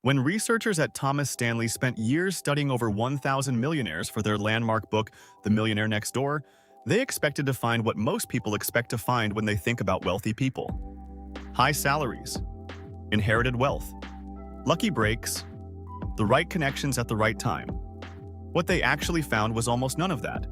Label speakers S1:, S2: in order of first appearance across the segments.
S1: When researchers at Thomas Stanley spent years studying over 1,000 millionaires for their landmark book, The Millionaire Next Door, they expected to find what most people expect to find when they think about wealthy people: high salaries, inherited wealth, lucky breaks, the right connections at the right time. What they actually found was almost none of that.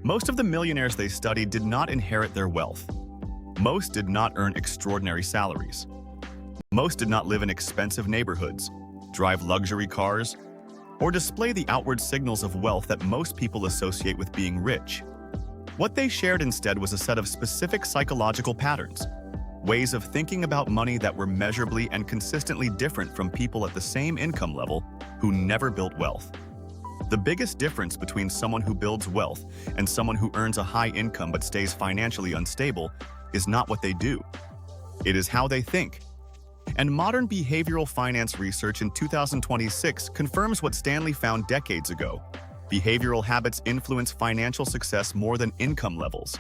S1: Most of the millionaires they studied did not inherit their wealth. Most did not earn extraordinary salaries. Most did not live in expensive neighborhoods, drive luxury cars, or display the outward signals of wealth that most people associate with being rich. What they shared instead was a set of specific psychological patterns, ways of thinking about money that were measurably and consistently different from people at the same income level who never built wealth. The biggest difference between someone who builds wealth and someone who earns a high income but stays financially unstable is not what they do. It is how they think. And modern behavioral finance research in 2026 confirms what Stanley found decades ago. Behavioral habits influence financial success more than income levels.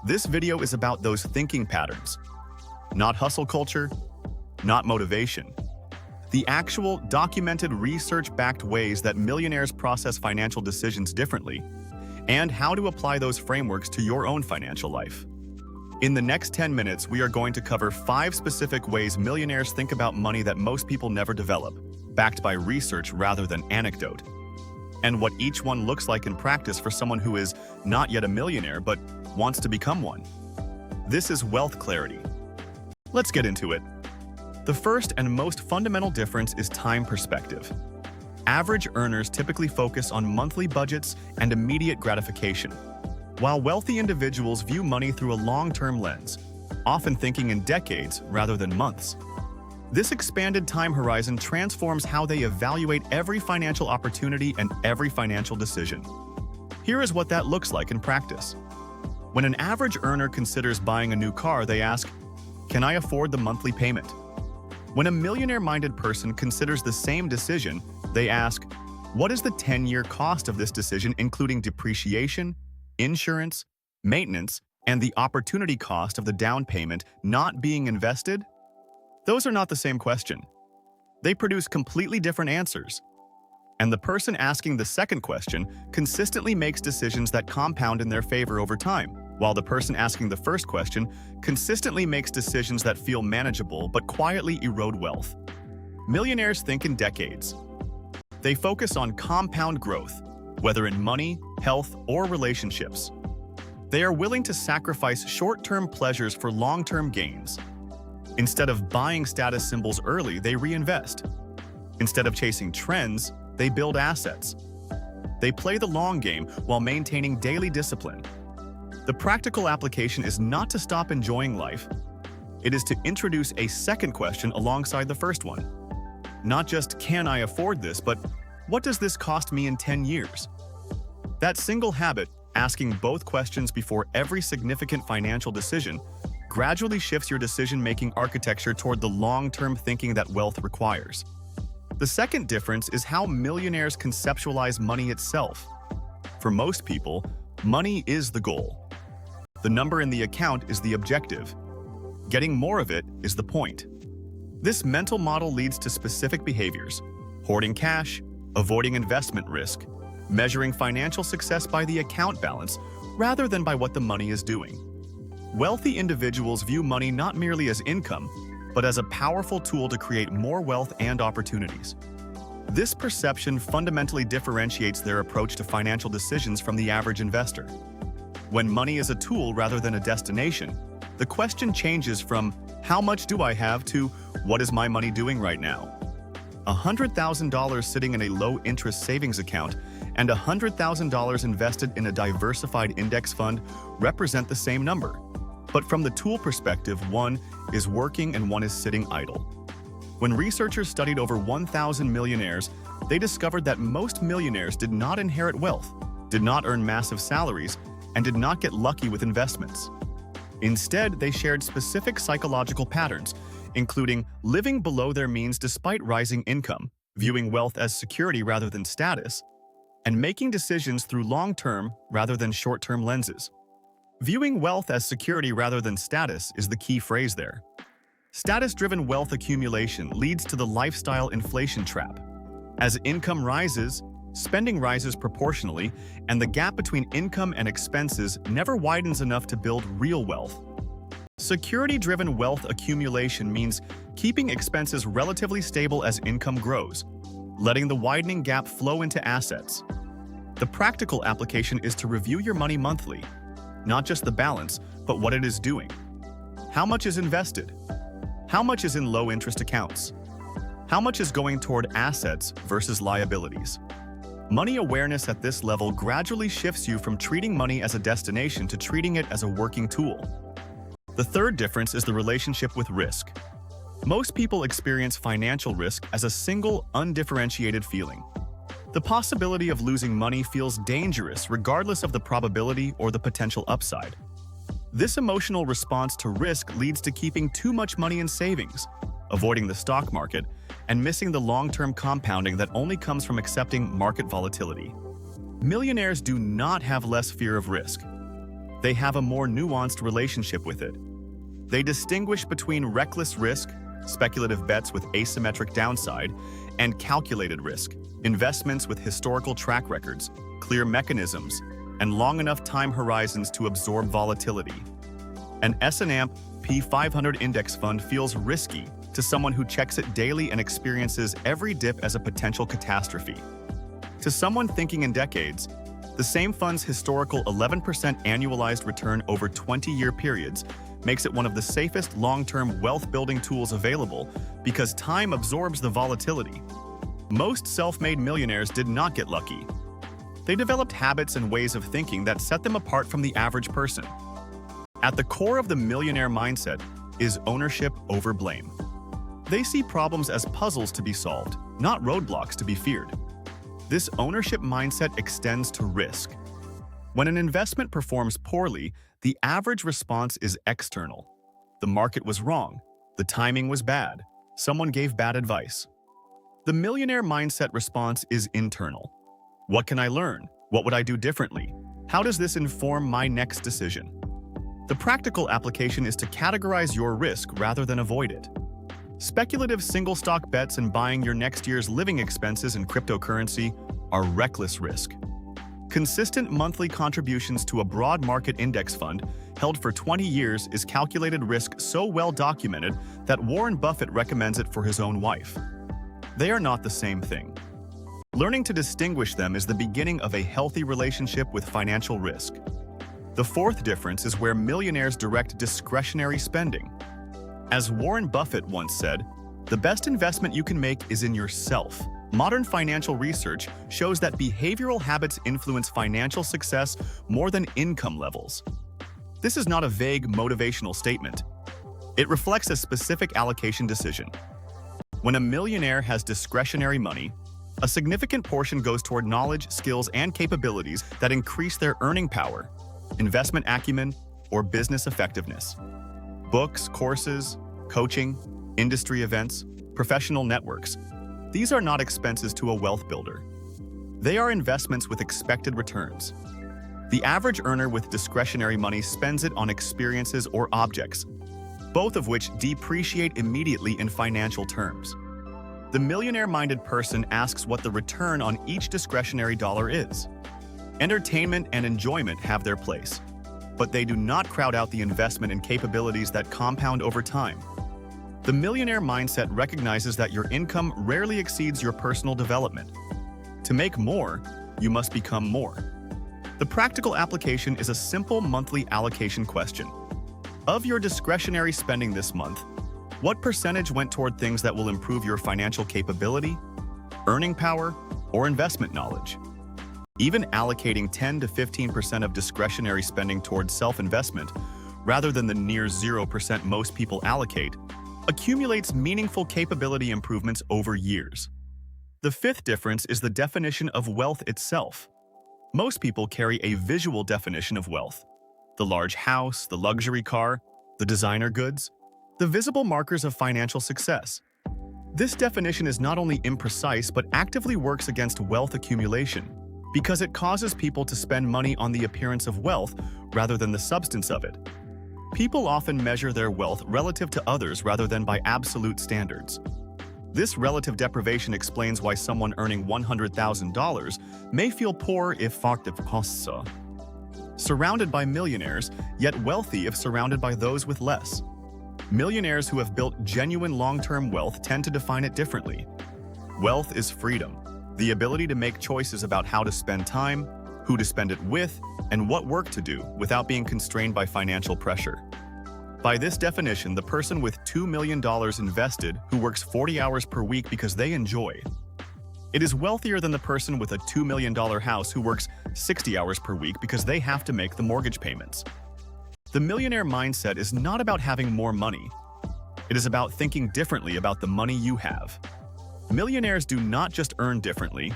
S1: This video is about those thinking patterns. Not hustle culture, not motivation. The actual, documented, research-backed ways that millionaires process financial decisions differently, and how to apply those frameworks to your own financial life. In the next 10 minutes, we are going to cover 5 specific ways millionaires think about money that most people never develop, backed by research rather than anecdote, and what each one looks like in practice for someone who is not yet a millionaire but wants to become one. This is wealth clarity. Let's get into it. The first and most fundamental difference is time perspective. Average earners typically focus on monthly budgets and immediate gratification, while wealthy individuals view money through a long-term lens, often thinking in decades rather than months. This expanded time horizon transforms how they evaluate every financial opportunity and every financial decision. Here is what that looks like in practice. When an average earner considers buying a new car, they ask, "Can I afford the monthly payment?" When a millionaire-minded person considers the same decision, they ask, "What is the 10-year cost of this decision, including depreciation, insurance, maintenance, and the opportunity cost of the down payment not being invested?" Those are not the same question. They produce completely different answers. And the person asking the second question consistently makes decisions that compound in their favor over time, while the person asking the first question consistently makes decisions that feel manageable but quietly erode wealth. Millionaires think in decades. They focus on compound growth, whether in money, health, or relationships. They are willing to sacrifice short-term pleasures for long-term gains. Instead of buying status symbols early, they reinvest. Instead of chasing trends, they build assets. They play the long game while maintaining daily discipline. The practical application is not to stop enjoying life. It is to introduce a second question alongside the first one. Not just, "Can I afford this?" but "What does this cost me in 10 years?" That single habit, asking both questions before every significant financial decision, gradually shifts your decision-making architecture toward the long-term thinking that wealth requires. The second difference is how millionaires conceptualize money itself. For most people, money is the goal. The number in the account is the objective. Getting more of it is the point. This mental model leads to specific behaviors: hoarding cash, avoiding investment risk, measuring financial success by the account balance rather than by what the money is doing. Wealthy individuals view money not merely as income, but as a powerful tool to create more wealth and opportunities. This perception fundamentally differentiates their approach to financial decisions from the average investor. When money is a tool rather than a destination, the question changes from "How much do I have?" to "What is my money doing right now?" $100,000 sitting in a low-interest savings account and $100,000 invested in a diversified index fund represent the same number. But from the tool perspective, one is working and one is sitting idle. When researchers studied over 1,000 millionaires, they discovered that most millionaires did not inherit wealth, did not earn massive salaries, and did not get lucky with investments. Instead, they shared specific psychological patterns, including living below their means despite rising income, viewing wealth as security rather than status, and making decisions through long-term rather than short-term lenses. Viewing wealth as security rather than status is the key phrase there. Status-driven wealth accumulation leads to the lifestyle inflation trap. As income rises, spending rises proportionally, and the gap between income and expenses never widens enough to build real wealth. Security-driven wealth accumulation means keeping expenses relatively stable as income grows, letting the widening gap flow into assets. The practical application is to review your money monthly, not just the balance, but what it is doing. How much is invested? How much is in low-interest accounts? How much is going toward assets versus liabilities? Money awareness at this level gradually shifts you from treating money as a destination to treating it as a working tool. The third difference is the relationship with risk. Most people experience financial risk as a single, undifferentiated feeling. The possibility of losing money feels dangerous regardless of the probability or the potential upside. This emotional response to risk leads to keeping too much money in savings, avoiding the stock market, and missing the long-term compounding that only comes from accepting market volatility. Millionaires do not have less fear of risk. They have a more nuanced relationship with it. They distinguish between reckless risk, speculative bets with asymmetric downside, and calculated risk, investments with historical track records, clear mechanisms, and long enough time horizons to absorb volatility. An S&P 500 index fund feels risky to someone who checks it daily and experiences every dip as a potential catastrophe. To someone thinking in decades, the same fund's historical 11% annualized return over 20-year periods makes it one of the safest long-term wealth-building tools available because time absorbs the volatility. Most self-made millionaires did not get lucky. They developed habits and ways of thinking that set them apart from the average person. At the core of the millionaire mindset is ownership over blame. They see problems as puzzles to be solved, not roadblocks to be feared. This ownership mindset extends to risk. When an investment performs poorly, the average response is external. The market was wrong. The timing was bad. Someone gave bad advice. The millionaire mindset response is internal. What can I learn? What would I do differently? How does this inform my next decision? The practical application is to categorize your risk rather than avoid it. Speculative single-stock bets and buying your next year's living expenses in cryptocurrency are reckless risk. Consistent monthly contributions to a broad market index fund held for 20 years is calculated risk so well documented that Warren Buffett recommends it for his own wife. They are not the same thing. Learning to distinguish them is the beginning of a healthy relationship with financial risk. The fourth difference is where millionaires direct discretionary spending. As Warren Buffett once said, "The best investment you can make is in yourself." Modern financial research shows that behavioral habits influence financial success more than income levels. This is not a vague motivational statement. It reflects a specific allocation decision. When a millionaire has discretionary money, a significant portion goes toward knowledge, skills, and capabilities that increase their earning power, investment acumen, or business effectiveness. Books, courses, coaching, industry events, professional networks. These are not expenses to a wealth builder. They are investments with expected returns. The average earner with discretionary money spends it on experiences or objects, both of which depreciate immediately in financial terms. The millionaire-minded person asks what the return on each discretionary dollar is. Entertainment and enjoyment have their place, but they do not crowd out the investment and capabilities that compound over time. The millionaire mindset recognizes that your income rarely exceeds your personal development. To make more, you must become more. The practical application is a simple monthly allocation question. Of your discretionary spending this month, what percentage went toward things that will improve your financial capability, earning power, or investment knowledge? Even allocating 10 to 15% of discretionary spending towards self-investment, rather than the near 0% most people allocate, accumulates meaningful capability improvements over years. The fifth difference is the definition of wealth itself. Most people carry a visual definition of wealth. The large house, the luxury car, the designer goods, the visible markers of financial success. This definition is not only imprecise but actively works against wealth accumulation because it causes people to spend money on the appearance of wealth rather than the substance of it. People often measure their wealth relative to others rather than by absolute standards. This relative deprivation explains why someone earning $100,000 may feel poor if surrounded by millionaires, yet wealthy if surrounded by those with less. Millionaires who have built genuine long-term wealth tend to define it differently. Wealth is freedom, the ability to make choices about how to spend time, who to spend it with, and what work to do without being constrained by financial pressure. By this definition, the person with $2 million invested who works 40 hours per week because they enjoy. It is wealthier than the person with a $2 million house who works 60 hours per week because they have to make the mortgage payments. The millionaire mindset is not about having more money. It is about thinking differently about the money you have. Millionaires do not just earn differently,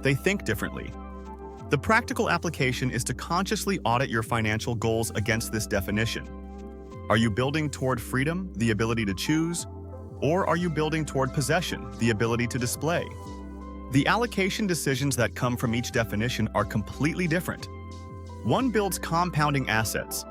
S1: they think differently. The practical application is to consciously audit your financial goals against this definition. Are you building toward freedom, the ability to choose? Or are you building toward possession, the ability to display? The allocation decisions that come from each definition are completely different. One builds compounding assets.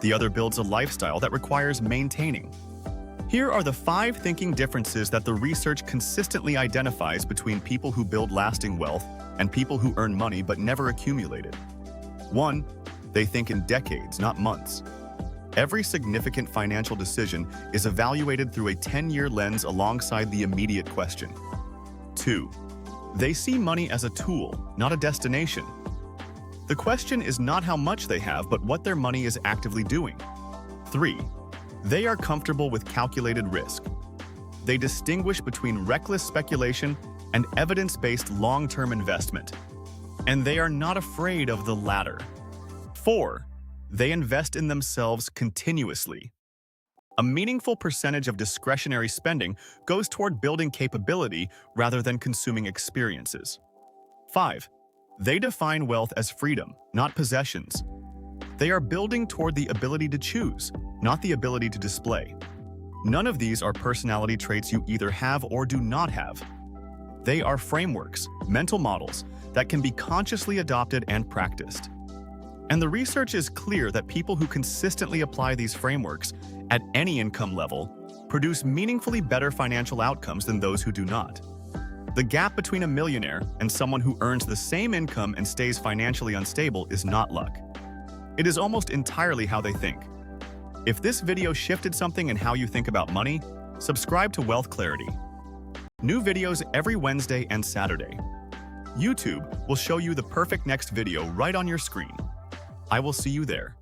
S1: The other builds a lifestyle that requires maintaining. Here are the 5 thinking differences that the research consistently identifies between people who build lasting wealth and people who earn money but never accumulate it. 1. They think in decades, not months. Every significant financial decision is evaluated through a 10-year lens alongside the immediate question. 2. They see money as a tool, not a destination. The question is not how much they have, but what their money is actively doing. 3. They are comfortable with calculated risk. They distinguish between reckless speculation and evidence-based long-term investment. And they are not afraid of the latter. 4. They invest in themselves continuously. A meaningful percentage of discretionary spending goes toward building capability rather than consuming experiences. 5. They define wealth as freedom, not possessions. They are building toward the ability to choose, not the ability to display. None of these are personality traits you either have or do not have. They are frameworks, mental models, that can be consciously adopted and practiced. And the research is clear that people who consistently apply these frameworks at any income level produce meaningfully better financial outcomes than those who do not. The gap between a millionaire and someone who earns the same income and stays financially unstable is not luck. It is almost entirely how they think. If this video shifted something in how you think about money, subscribe to Wealth Clarity. New videos every Wednesday and Saturday. YouTube will show you the perfect next video right on your screen. I will see you there.